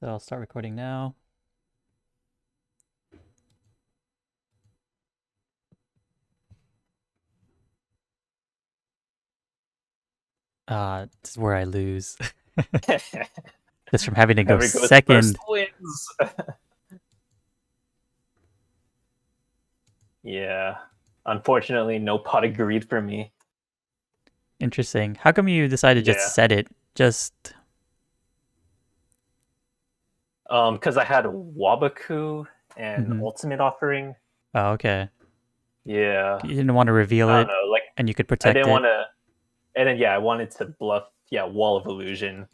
So I'll start recording now. This is where I lose. Just from having to go Whoever goes first second. wins. Yeah. Unfortunately, no pot of greed for me. Interesting. How come you decided to just Yeah. set it? Just Because I had Wabaku and mhm. Ultimate Offering. Oh, okay. Yeah. You didn't want to reveal I don't it, know. Like, and you could I protect didn't it. want to. And then, yeah, I wanted to bluff, yeah, Wall of Illusion.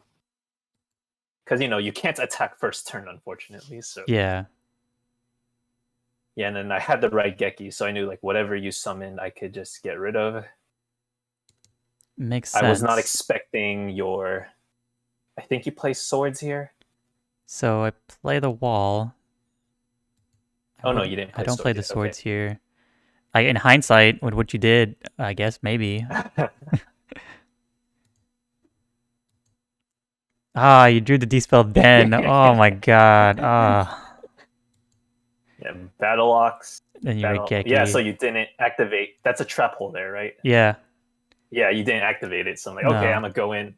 Because, you can't attack first turn, unfortunately. So, Yeah, yeah, and then I had the right Geki, so I knew, like, whatever you summoned, I could just get rid of. makes I was not sense. expecting your. I think you play swords here. So I play the wall. I Oh, no, would. you didn't I play don't play swords the yet. Okay. swords here. In hindsight, with what you did, I guess maybe. Ah, you drew the dispel then. Oh my god. Ah, Yeah, Battle Ox. then you Battle. Yeah, so Geki. you didn't activate. That's a trap hole there, right? Yeah. Yeah, you didn't activate it. So I'm like, okay, I'm No. gonna go in.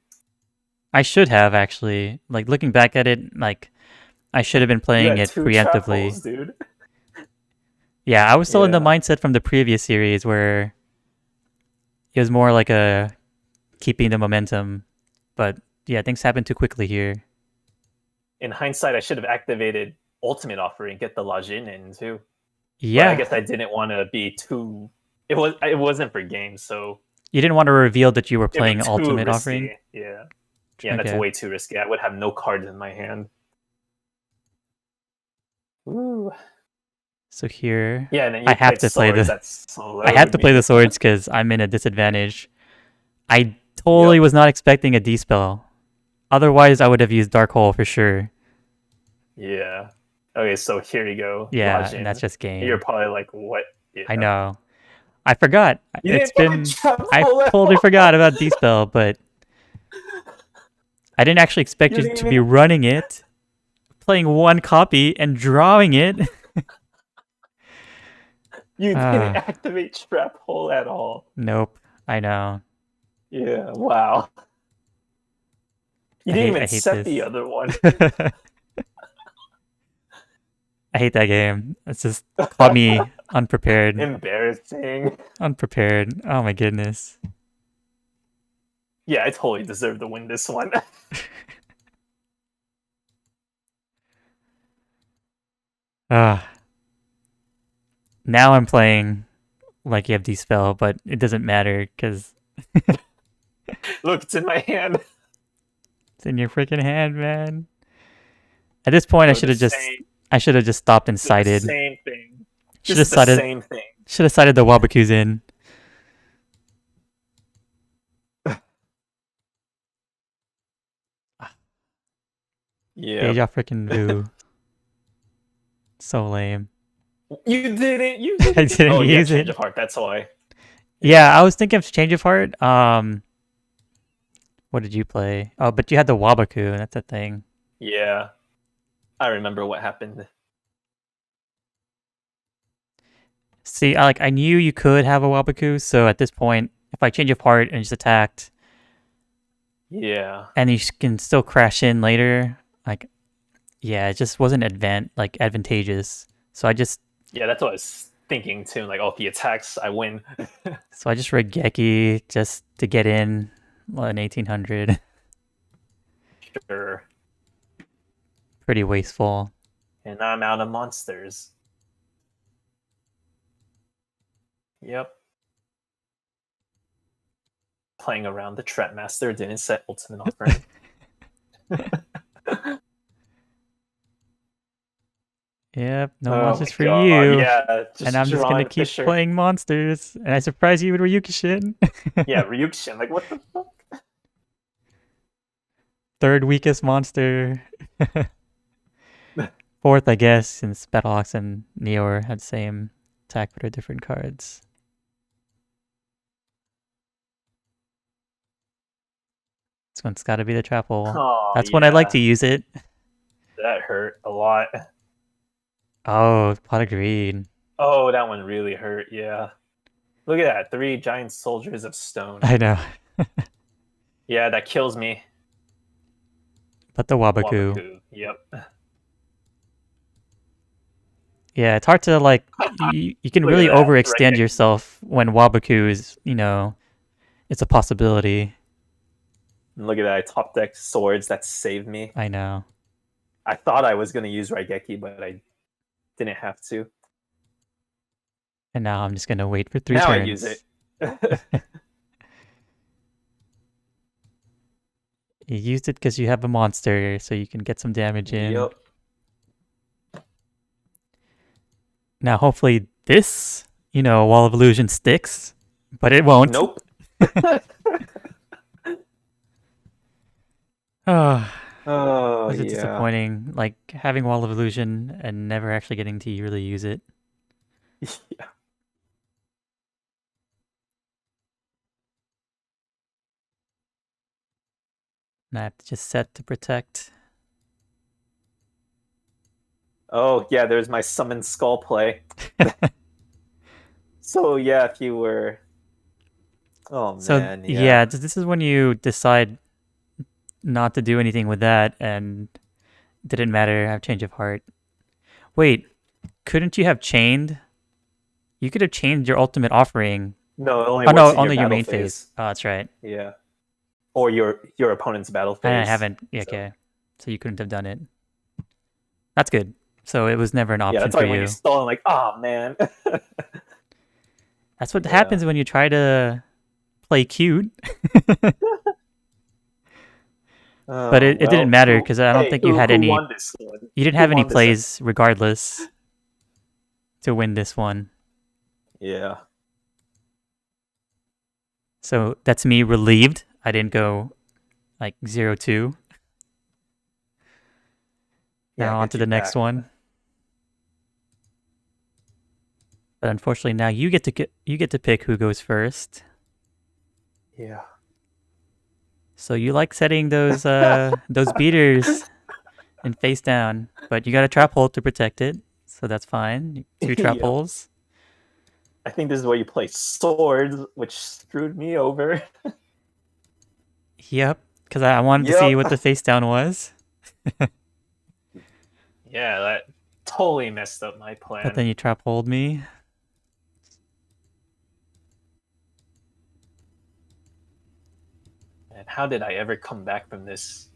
I should have actually. Like looking back at it, like I should have been You playing had it two trap preemptively. holes, dude. Yeah, I was still in the Yeah. mindset from the previous series where it was more like a keeping the momentum. But yeah, things happened too quickly here. In hindsight, I should have activated Ultimate Offer and get the Lajin in too. But I Yeah, guess I didn't want to be too. It wasn't for games, so you didn't want to reveal that you were it'd be playing too Ultimate Offering. risky. Yeah. Yeah, that's Okay, way too risky. I would have no cards in my hand. Ooh. so here Yeah, and then I you have played to play swords the. that I have slowed to play the me. swords because I'm in a disadvantage. I totally Yep. was not expecting a dispel. Otherwise, I would have used Dark Hole for sure. Yeah. Okay, so here you go, Yeah, and that's Lajin. just You're game. probably like, what? I Yeah. know. I forgot. You It's didn't fucking been. trap I hole at totally forgot all. about Dispel, but I didn't actually expect You you didn't to be even. running it, playing one copy, and drawing it. You didn't Ah, activate trap hole at all. nope. I know. Yeah. Wow. You didn't I even hate set the this. other one. I hate that game. It's just caught me unprepared. Embarrassing. Unprepared. Oh my goodness. Yeah, I totally deserve to win this one. Ah. Now I'm playing like you have Dispel, but it doesn't matter because Look, it's in my hand. it's in your freaking hand, man. At this point, Bro, the same. I should have just stopped and The sighted. same thing. Should This have is the cited same thing. should have cited the Wabaku's in. Yep. Deja freaking vu. So lame. You didn't. You I didn't. didn't Oh, yeah, use change it. of heart. That's why. Yeah, Yeah. I was thinking of change of heart. What did you play? Oh, but you had the Wabaku. That's a thing. Yeah. I remember what happened. See, I knew you could have a Wabaku, so at this point, if I change of heart and just attacked, Yeah. and you can still crash in later, yeah, it just wasn't advantageous. So Yeah, that's what I was thinking too. Like, oh, if he attacks, I win. I just read Geki just to get in an 1800. Sure. Pretty wasteful. And I'm out of monsters. Yep. Playing around the Trap Master didn't set Ultimate Offering. Yep, no Oh monsters my for god. you. Yeah, And just I'm just gonna drawing keep Fisher. playing monsters. And I surprise you with Ryukishin. Yeah, Ryukshin. Like, what the fuck? Third weakest monster. Fourth, I guess, since Battlehawks and Neor had same attack but are different cards. This one's gotta be the trap hole. Oh, That's when I like yeah. to use it. that hurt a lot. Oh, pot of greed. Oh, that one really hurt. Yeah. Look at that. 3 giant soldiers of stone. I know. Yeah, that kills me. But the Wabaku. Wabaku. Yep. Yeah, it's hard to like. You can Look really at that, overextend right? yourself when Wabaku is, it's a possibility. And look at that. I top deck swords that saved me. I know. I thought I was going to use Raigeki, but I didn't have to. And now I'm just gonna wait for 3 now turns. I use it. You used it because you have a monster, so you can get some damage in. Yep. Now, hopefully this, Wall of Illusion sticks, but it won't. Nope. Oh, Oh, this is yeah. disappointing. Like, having Wall of Illusion and never actually getting to really use it. Yeah. And I have to just set to protect. Oh, yeah, there's my summon skull play. So, yeah, if you were... Oh, So, man, yeah, this is when you decide not to do anything with that, and it didn't matter, have change of heart. Wait, couldn't you have chained? You could have chained your ultimate offering. No, it only Oh, no, works in only your battle main phase. Oh, that's right. Yeah. Or your opponent's battle phase. I haven't. Yeah, so. okay. So you couldn't have done it. That's good. So it was never an option Yeah, that's for why when you stall, I'm like, oh, man. That's what happens when you try to play cute. But it didn't matter because I don't think you had any. Won this one? You didn't have any plays regardless to win this one. Yeah. So that's me relieved. I didn't go like 0-2. Now on to the next one. But unfortunately, now you get to pick who goes first. Yeah. So you like setting those beaters and face down, but you got a trap hole to protect it, so that's fine. 2 trap holes. I think this is where you play swords, which screwed me over. Yep, because I wanted to see what the face down was. Yeah, that totally messed up my plan. But then you trap hold me. And how did I ever come back from this?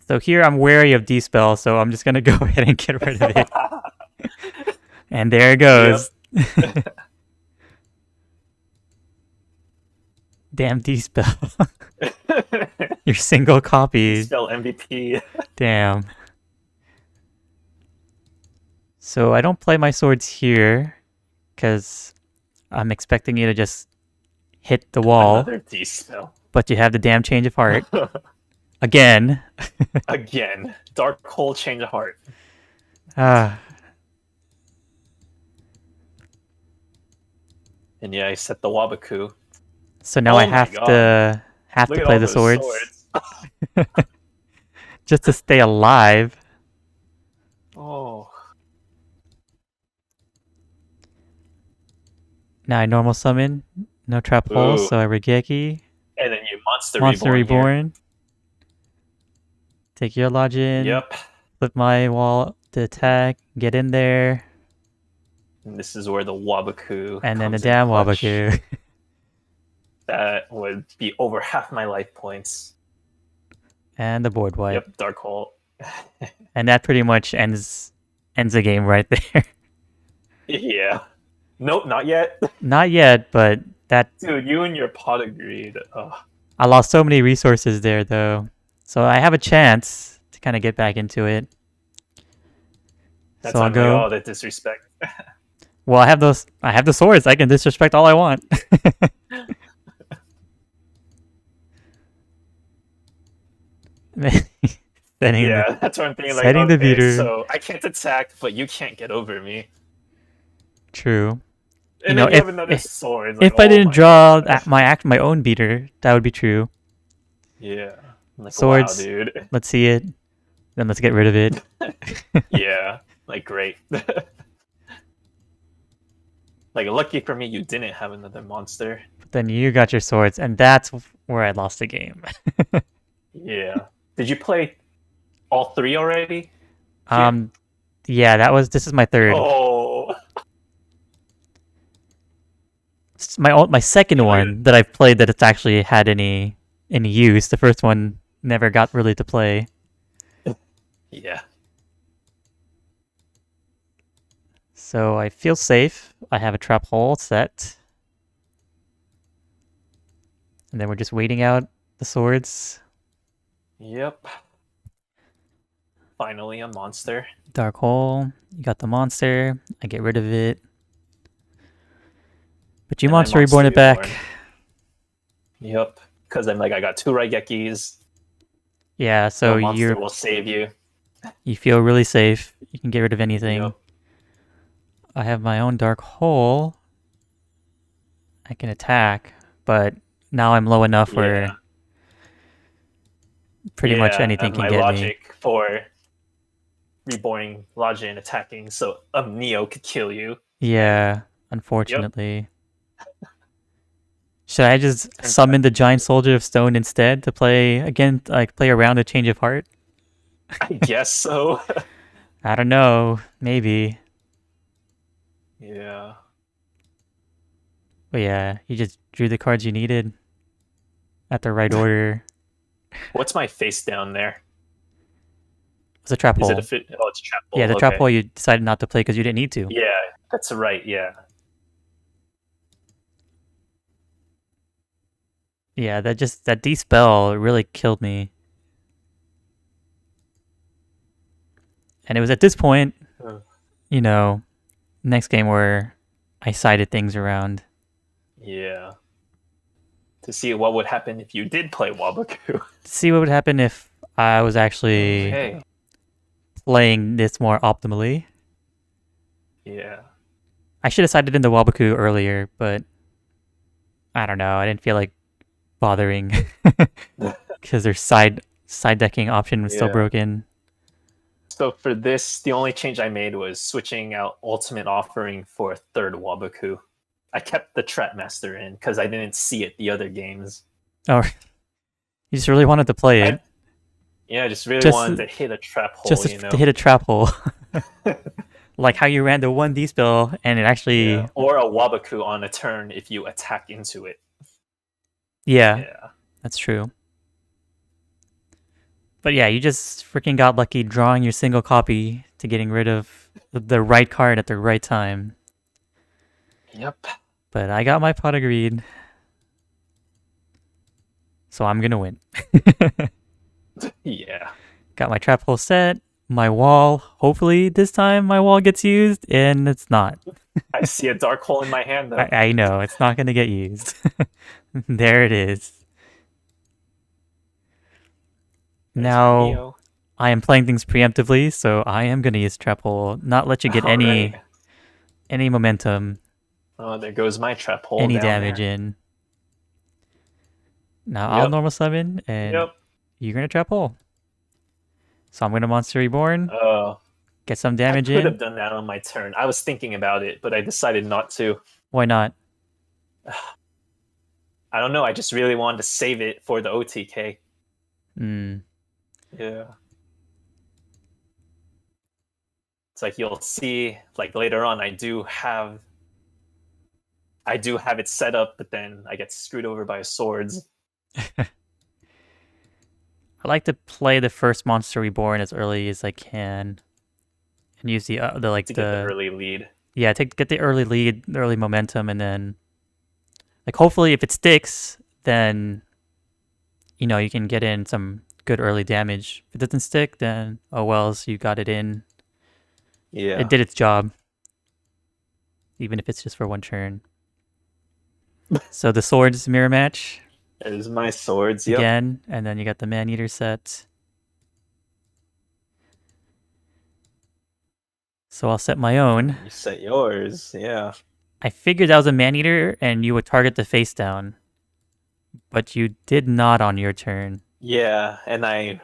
So here I'm wary of D-Spell, so I'm just going to go ahead and get rid of it. And there it goes. Yep. Damn D-Spell. Your single copy. D-Spell MVP. Damn. So I don't play my swords here because I'm expecting you to just hit the wall. Another D-Spell. But you have the damn change of heart. Again. Again. Dark Hole change of heart. Ah. And yeah, I set the Wabaku. So now I have to play the swords. Just to stay alive. Oh. Now I normal summon. No trap hole, so I Raigeki. And then you Monster Reborn. Take your lodge-in. Yep. Flip my wall to attack. Get in there. And this is where the Wabaku and then the damn Wabaku. That would be over half my life points. And the board wipe. Yep, Dark Hole. And that pretty much ends the game right there. Yeah. Nope, not yet. Not yet, but that... Dude, you and your pot of greed. Ugh. I lost so many resources there, though. So I have a chance to kind of get back into it. That's so I'll go. All that disrespect. Well, I have the swords. I can disrespect all I want. That's what I'm thinking. Like, setting the beater. So I can't attack, but you can't get over me. True. And then you have another sword. If I didn't draw my own beater, that would be true. Yeah. Like, swords. Wow, dude. Let's see it. Then let's get rid of it. Yeah, like great. Like lucky for me, you didn't have another monster. But then you got your swords, and that's where I lost the game. Yeah. Did you play all three already? Here? um, yeah, this is my third. Oh, It's my second good. one that I've played that it's actually had any use. The first one never got really to play. Yeah. So I feel safe. I have a trap hole set. And then we're just waiting out the swords. Yep. Finally a monster. Dark hole. You got the monster. I get rid of it. But you And I monster reborn it back. Yep. Because I'm like, I got 2 Raigekis. Yeah, so No monster will save you. you feel really safe. You can get rid of anything. Yep. I have my own dark hole. I can attack, but now I'm low enough where pretty much anything can my get logic for reborning Logic and attacking, so Neo could kill you. me. Yeah, unfortunately. Should I just summon the giant soldier of stone instead to play again, like play around a change of heart? I guess so. I don't know. Maybe. Yeah. But yeah, you just drew the cards you needed at the right order. What's my face down there? It's a trap Is hole. it a fit? Oh, it's a trap hole. Yeah, the trap hole you decided not to play because you didn't need to. Yeah, that's right. Yeah. Yeah, that de-spell really killed me. And it was at this point, you know, next game where I sided things around. Yeah. To see what would happen if you did play Wabaku. See what would happen if I was actually playing this more optimally. Yeah. I should have sided in the Wabaku earlier, but I don't know. I didn't feel like bothering because their side decking option was still broken. So for this, the only change I made was switching out Ultimate Offering for a third Wabaku. I kept the Trap Master in because I didn't see it the other games. Oh, you just really wanted to play it? I just really wanted to hit a trap hole. Just to hit a trap hole. Like how you ran the 1D spell and it actually... Yeah. Or a Wabaku on a turn if you attack into it. Yeah, that's true. But yeah, you just freaking got lucky drawing your single copy to getting rid of the right card at the right time. Yep. But I got my pot of greed. So I'm gonna win. Yeah. Got my trap hole set, my wall. Hopefully this time my wall gets used, and it's not. I see a dark hole in my hand though. I know, it's not gonna get used. There it is. Now, I am playing things preemptively, so I am going to use Trap Hole, not let you get any momentum. Oh, there goes my Trap Hole. Any damage in. Now, I'll normal summon, and you're going to Trap Hole. So I'm going to Monster Reborn. Get some damage in. I could have done that on my turn. I was thinking about it, but I decided not to. Why not? I don't know. I just really wanted to save it for the OTK. Yeah. It's like you'll see, like later on, I do have it set up, but then I get screwed over by swords. I like to play the first Monster Reborn as early as I can, and use the get the early lead. Yeah, get the early lead, the early momentum, and then like hopefully if it sticks, then you know you can get in some good early damage. If it doesn't stick, then oh well, so you got it in. Yeah. It did its job. Even if it's just for one turn. So the swords mirror match. There's my swords, again, and then you got the Man-Eater set. So I'll set my own. You set yours, yeah. I figured that was a Man-Eater and you would target the face down. But you did not on your turn. Yeah, and I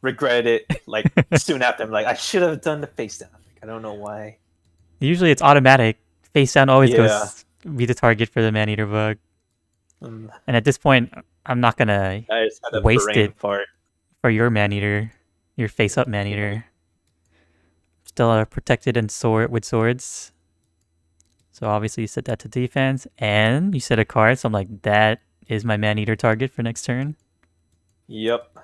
regret it like soon after. I'm like, I should have done the face down. Like, I don't know why. Usually it's automatic. Face down always Yeah. goes be the target for the man-eater bug. Mm, And at this point, I'm not gonna I just had a waste brain it fart. for your man-eater, your face-up Yeah. man-eater. Still protected and sword with swords. So obviously you set that to defense, and you set a card. So I'm like, that is my man-eater target for next turn. Yep.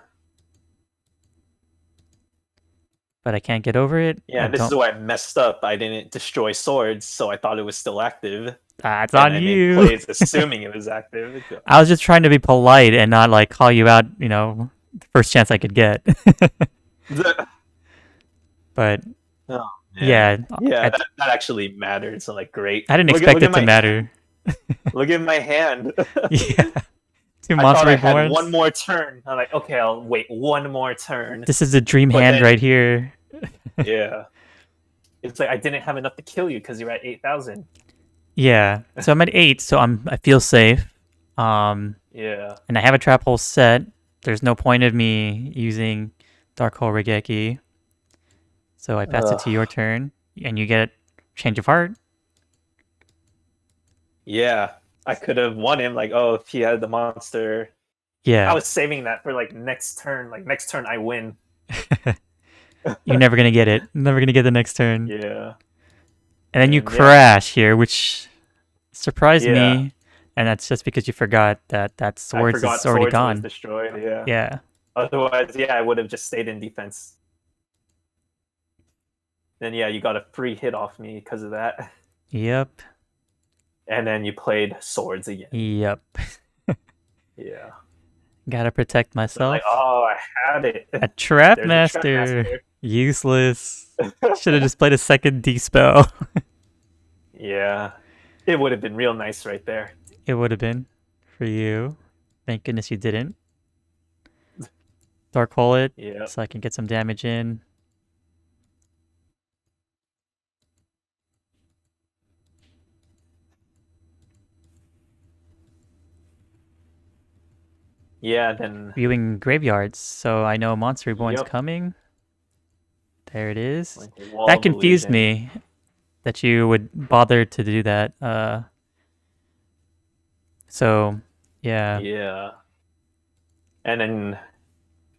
But I can't get over it. Yeah, this is why I messed up. I didn't destroy swords, so I thought it was still active. That's And on I made you. plays assuming it was active. I was just trying to be polite and not like call you out, the first chance I could get. But Oh, yeah, yeah, that actually mattered. So like, great. I didn't expect it to matter. Look at my hand. Yeah, two I Monster thought I had Reborns. one more turn. I'm like, okay, I'll wait one more turn. This is the dream But hand then- right here. Yeah. It's like I didn't have enough to kill you because you're at 8,000. Yeah, so I'm at 8, so I feel safe. Yeah. And I have a trap hole set. There's no point of me using Dark Hole Regeki. So I pass it to your turn, and you get Change of Heart. Yeah. I could have won him, like, oh, if he had the monster. Yeah, I was saving that for like next turn. Like next turn I win. you're never gonna get it. Never gonna get the next turn. Yeah. And then you Yeah. crash here, which surprised Yeah. me. And that's just because you forgot that I swords forgot is already swords gone. was destroyed. Yeah. Yeah. Otherwise, yeah, I would have just stayed in defense. Then yeah, you got a free hit off me because of that. Yep. And then you played swords again. Yep. Yeah. Gotta protect So myself. like, oh, I had it. A trap There's a master. Trap Master. Useless. Should have just played a second D spell. Yeah. It would have been real nice right there. It would have been for you. Thank goodness you didn't. Dark hole it Yeah. so I can get some damage in. Yeah, then Viewing graveyards, so I know Monster Reborn's Yep. coming. There it is. like, the Wall That of confused Illusion. me that you would bother to do that. So yeah. Yeah. And then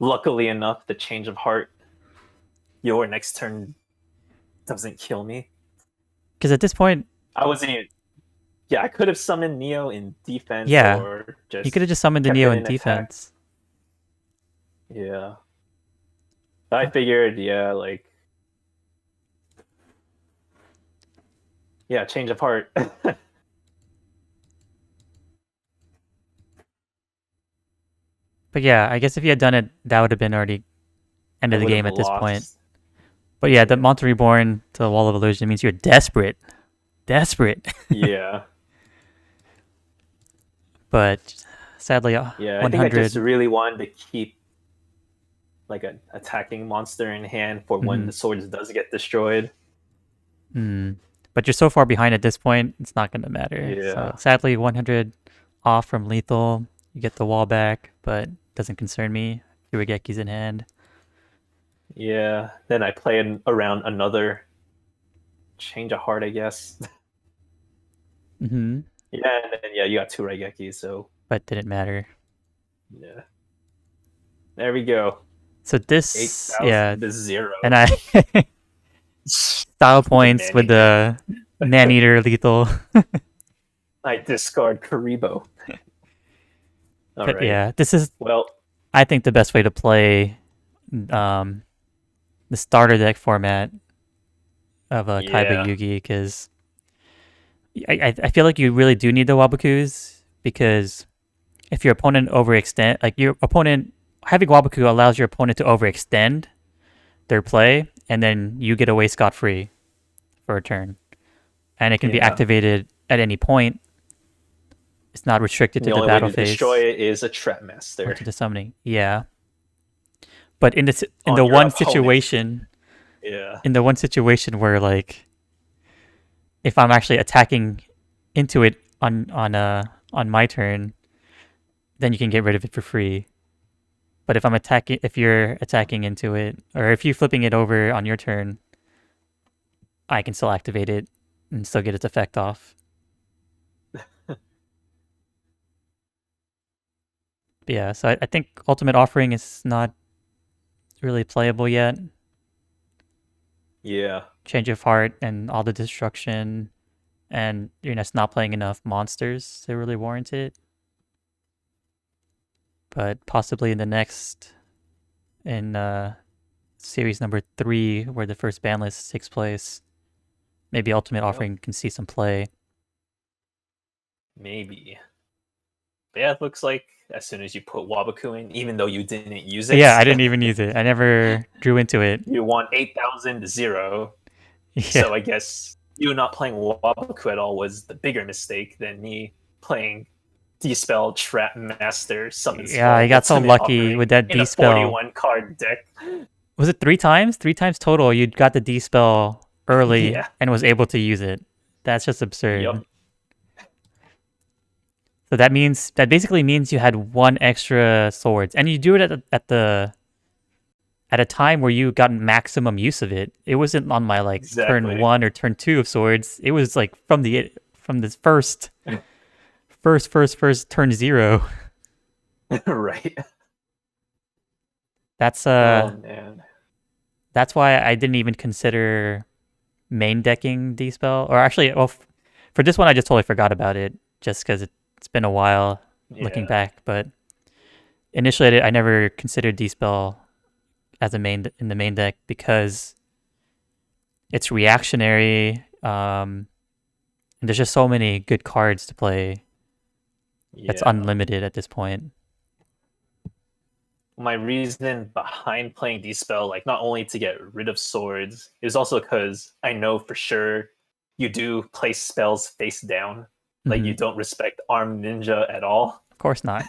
luckily enough, the change of heart, your next turn doesn't kill me. Because at this point, I wasn't even. Yeah, I could have summoned Neo in defense. Yeah. Or just. you could have just summoned the kept Neo it in in attack. defense. Yeah. I figured, yeah, like. Yeah, change of heart. But yeah, I guess if you had done it, that would have been already end of the game at this point. Lost. But yeah, the Monster Reborn to the Wall of Illusion means you're desperate. Desperate. Yeah. But sadly, Yeah, I think I 100. just really wanted to keep like an attacking monster in hand for when Mhm. the swords does get destroyed. But you're so far behind at this point, it's not going to matter. Yeah. So sadly, 100 off from lethal. You get the wall back, but doesn't concern me. Hirogeki's in hand. Yeah. Then I played around another change of heart, I guess. Hmm. Yeah, and then yeah, you got two Raigeki, so But didn't matter. yeah. There we go. So this, 8,000 yeah, to 0. and I style points with the man-eater lethal. I discard Karibo. All But right. yeah, this is, Well, I think, the best way to play the starter deck format of Kaiba Yeah. Yugi, because I feel like you really do need the Wabakus, because if your opponent overextend, like your opponent, having Wabaku allows your opponent to overextend their play, and then you get away scot-free for a turn. And it can be Yeah. activated at any point. It's not restricted to the the only way battle to phase destroy it is a Trap or Master. to the summoning. Yeah. But in the On one your opponent. situation, Yeah. in the one situation where, like, if I'm actually attacking into it on my turn, then you can get rid of it for free. But if you're attacking into it, or if you're flipping it over on your turn, I can still activate it and still get its effect off. But yeah, so I think Ultimate Offering is not really playable yet. Yeah. Change of Heart and all the destruction, and you're just not playing enough monsters to really warrant it. But possibly in the next, in series number 3, where the first ban list takes place, maybe Ultimate Offering can see some play. Maybe. But yeah, it looks like as soon as you put Wabaku in, even though you didn't use it. Yeah, I didn't even use it. I never drew into it. You won 8,000 to 0. Yeah. So I guess you not playing Wabaku at all was the bigger mistake than me playing Dispel, Trap Master, Summon Spell. Yeah, I got so lucky with that in Dispel. a 41 card deck. Was it 3 times? 3 times total. You got the Dispel early and was able to use it. That's just absurd. Yep. So that basically means you had 1 extra swords, and you do it at a time where you got maximum use of it. It wasn't on my turn 1 or turn 2 of swords. It was like from this first turn 0. Right. That's oh man. That's why I didn't even consider main decking Dispel. Or actually, for this one I just totally forgot about it, just because it's been a while looking back. But initially I never considered Dispel as in the main deck because it's reactionary, and there's just so many good cards to play. It's unlimited at this point. My reason behind playing Dispel, not only to get rid of swords, is also because I know for sure you do place spells face down. You don't respect Armed Ninja at all. Of course not.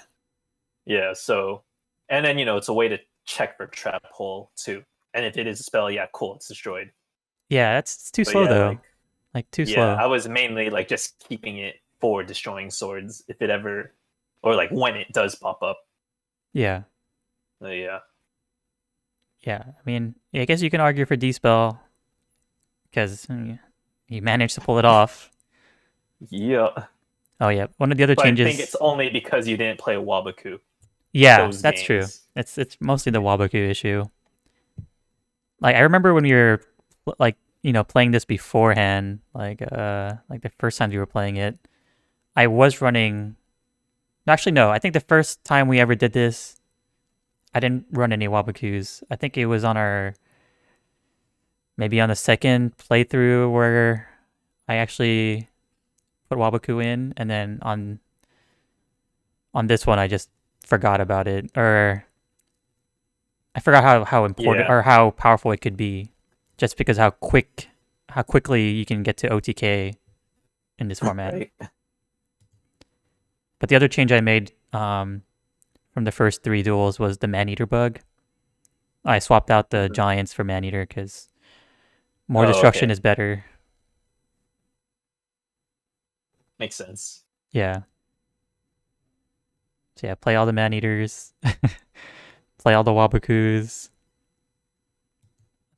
Yeah, so... And then, it's a way to check for Trap Hole, too. And if it is a spell, cool, it's destroyed. Yeah, it's too slow, though. Too slow. I was mainly, just keeping it for destroying swords, if it ever... Or, when it does pop up. Yeah. Yeah. Yeah, I mean, I guess you can argue for Dispel, because you managed to pull it off. Yeah. Oh, yeah. One of the other changes... I think it's only because you didn't play Wabaku. Yeah, that's true. It's mostly the Wabaku issue. I remember when we were playing this beforehand, the first time you were playing it, I was running. Actually, no. I think the first time we ever did this, I didn't run any Wabakus. I think it was maybe on the second playthrough where I actually put Wabaku in, and then on this one I just forgot about it, or I forgot how important or how powerful it could be, just because how quickly you can get to OTK in this format. Right. But the other change I made from the first 3 duels was the Maneater bug. I swapped out the Giants for Maneater because more destruction is better. Makes sense. Yeah. So yeah, play all the Maneaters. Play all the Wabakus.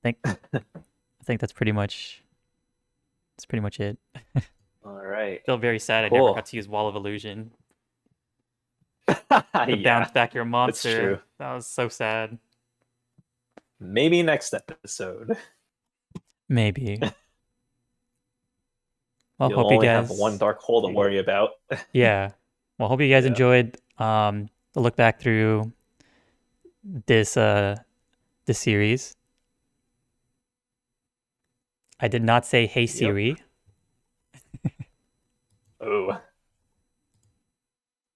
I think that's pretty much it. All right. Feel very sad I never got to use Wall of Illusion. To bounce back your monster. That's true. That was so sad. Maybe next episode. Maybe. Well, hope you guys have 1 dark hole to worry about. Yeah. Well, hope you guys enjoyed the look back through this series. I did not say "Hey Siri." Oh.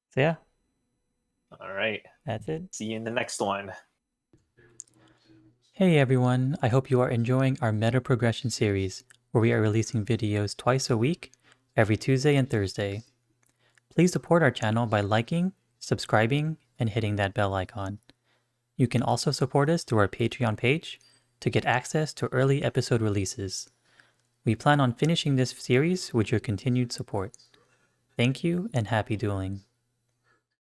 So yeah. All right. That's it. See you in the next one. Hey everyone, I hope you are enjoying our Meta Progression series, where we are releasing videos twice a week, every Tuesday and Thursday. Please support our channel by liking, subscribing, and hitting that bell icon. You can also support us through our Patreon page to get access to early episode releases. We plan on finishing this series with your continued support. Thank you and happy dueling.